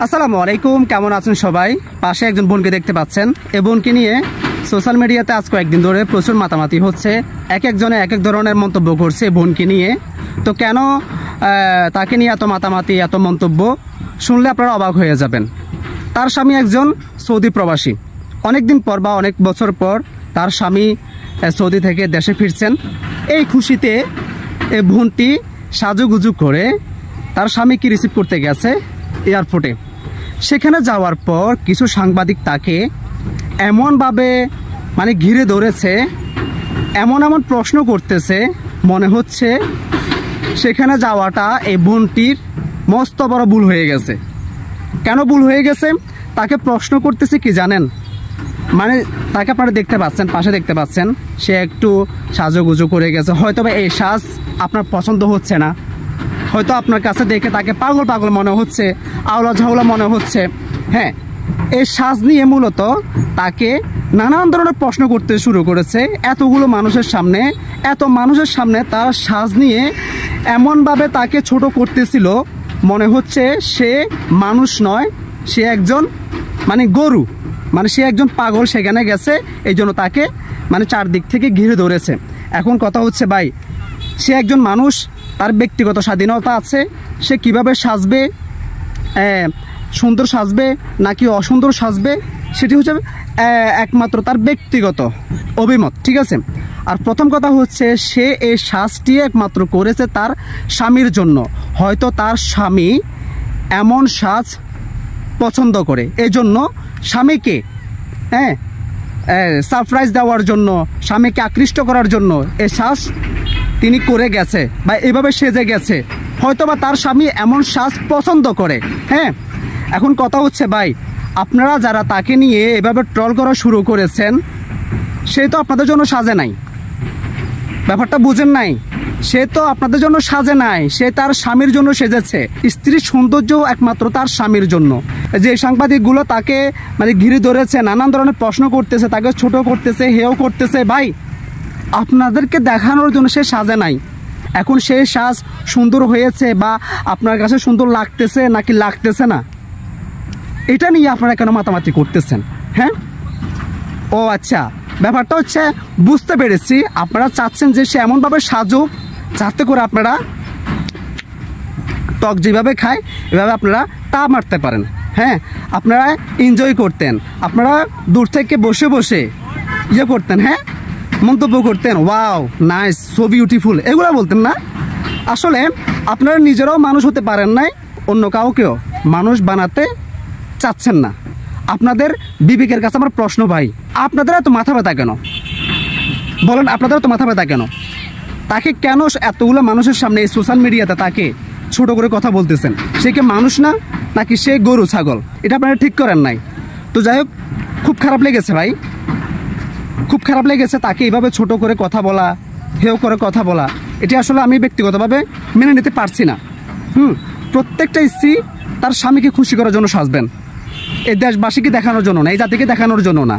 আসসালামু আলাইকুম, কেমন আছেন সবাই? পাশে একজন বোনকে দেখতে পাচ্ছেন। এই বোনকে নিয়ে সোশ্যাল মিডিয়াতে আজ কয়েকদিন ধরে প্রচুর মাতামাতি হচ্ছে। এক একজনে এক এক ধরনের মন্তব্য করছে বোনকে নিয়ে। তো কেন তাকে নিয়ে এত মাতামাতি, এত মন্তব্য শুনলে আপনারা অবাক হয়ে যাবেন। তার স্বামী একজন সৌদি প্রবাসী। অনেক দিন পর বা অনেক বছর পর তার স্বামী সৌদি থেকে দেশে ফিরছেন। এই খুশিতে এই বোনটি সাজুগুজু করে তার স্বামীকে রিসিভ করতে গেছে এয়ারপোর্টে। সেখানে যাওয়ার পর কিছু সাংবাদিক তাকে এমনভাবে ঘিরে ধরেছে, এমন প্রশ্ন করতেছে, মনে হচ্ছে সেখানে যাওয়াটা এই বোনটির মস্ত বড় ভুল হয়ে গেছে। কেন ভুল হয়ে গেছে? তাকে প্রশ্ন করতেছে কি জানেন? তাকে আপনারা দেখতে পাচ্ছেন, পাশে দেখতে পাচ্ছেন, সে একটু সাজুগুজু করে গেছে। হয়তো বা এই সাজ আপনার পছন্দ হচ্ছে না, হয়তো আপনার কাছে দেখে তাকে পাগল পাগল মনে হচ্ছে, আওলা ঝাওলা মনে হচ্ছে। হ্যাঁ, এই সাজ নিয়ে মূলত তাকে নানান ধরনের প্রশ্ন করতে শুরু করেছে। এতগুলো মানুষের সামনে, এত মানুষের সামনে তার সাজ নিয়ে এমনভাবে তাকে ছোট করতেছিল, মনে হচ্ছে সে মানুষ নয়, সে একজন গরু, সে একজন পাগল সেখানে গেছে। এই জন্য তাকে চারদিক থেকে ঘিরে ধরেছে। এখন কথা হচ্ছে ভাই, সে একজন মানুষ, তার ব্যক্তিগত স্বাধীনতা আছে। সে কিভাবে সাজবে, সুন্দর সাজবে নাকি অসুন্দর সাজবে, সেটি হচ্ছে একমাত্র তার ব্যক্তিগত অভিমত, ঠিক আছে? আর প্রথম কথা হচ্ছে, সে এই সাজটি একমাত্র করেছে তার স্বামীর জন্য। হয়তো তার স্বামী এমন সাজ পছন্দ করে, এই জন্য স্বামীকে সারপ্রাইজ দেওয়ার জন্য, স্বামীকে আকৃষ্ট করার জন্য এই সাজ তিনি করে গেছে বা এভাবে সেজে গেছে। হয়তো বা তার স্বামী এমন সাজ পছন্দ করে। হ্যাঁ, এখন কথা হচ্ছে ভাই, আপনারা যারা তাকে নিয়ে এভাবে ট্রল করা শুরু করেছেন, সে তো আপনাদের জন্য সাজে নাই। ব্যাপারটা বুঝেন নাই? সে তো আপনাদের জন্য সাজে নাই, সে তার স্বামীর জন্য সেজেছে। স্ত্রীর সৌন্দর্য একমাত্র তার স্বামীর জন্য। যে সাংবাদিকগুলো তাকে ঘিরে ধরেছে, নানান ধরনের প্রশ্ন করতেছে, তাকে ছোট করতেছে, হেয় করতেছে, ভাই আপনাদেরকে দেখানোর জন্য সে সাজে নাই। এখন সেই সাজ সুন্দর হয়েছে বা আপনার কাছে সুন্দর লাগতেছে নাকি লাগতেছে না, এটা নিয়ে আপনারা কেন মাতামাতি করতেছেন? হ্যাঁ, ও আচ্ছা, ব্যাপারটা হচ্ছে বুঝতে পেরেছি। আপনারা চাচ্ছেন যে সে এমনভাবে সাজুক যাতে করে আপনারা টক যেভাবে খায় এভাবে আপনারা তা মারতে পারেন। হ্যাঁ, আপনারা এনজয় করতেন, আপনারা দূর থেকে বসে বসে করতেন, হ্যাঁ, মন্তব্য করতেন, ওয়াও নাইস, সো বিউটিফুল, এগুলো বলতেন না। আসলে আপনারা নিজেরাও মানুষ হতে পারেন নাই, অন্য কাউকেও মানুষ বানাতে চাচ্ছেন না। আপনাদের বিবেকের কাছে আমার প্রশ্ন ভাই, আপনাদের এত মাথা ব্যথা কেন? বলেন, আপনাদের এত মাথা ব্যথা কেন? তাকে কেন এতগুলো মানুষের সামনে এই সোশ্যাল মিডিয়াতে তাকে ছোট করে কথা বলতেছেন? সে কি মানুষ না নাকি সে গরু ছাগল? এটা আপনারা ঠিক করেন নাই। তো যাই হোক, খুব খারাপ লেগেছে ভাই, খুব খারাপ লেগেছে তাকে এইভাবে ছোট করে কথা বলা, হেয় করে কথা বলা। এটি আসলে আমি ব্যক্তিগতভাবে মেনে নিতে পারছি না। প্রত্যেকটা স্ত্রী তার স্বামীকে খুশি করার জন্য সাজবেন, এই দেশবাসীকে দেখানোর জন্য না, এই জাতিকে দেখানোর জন্য না।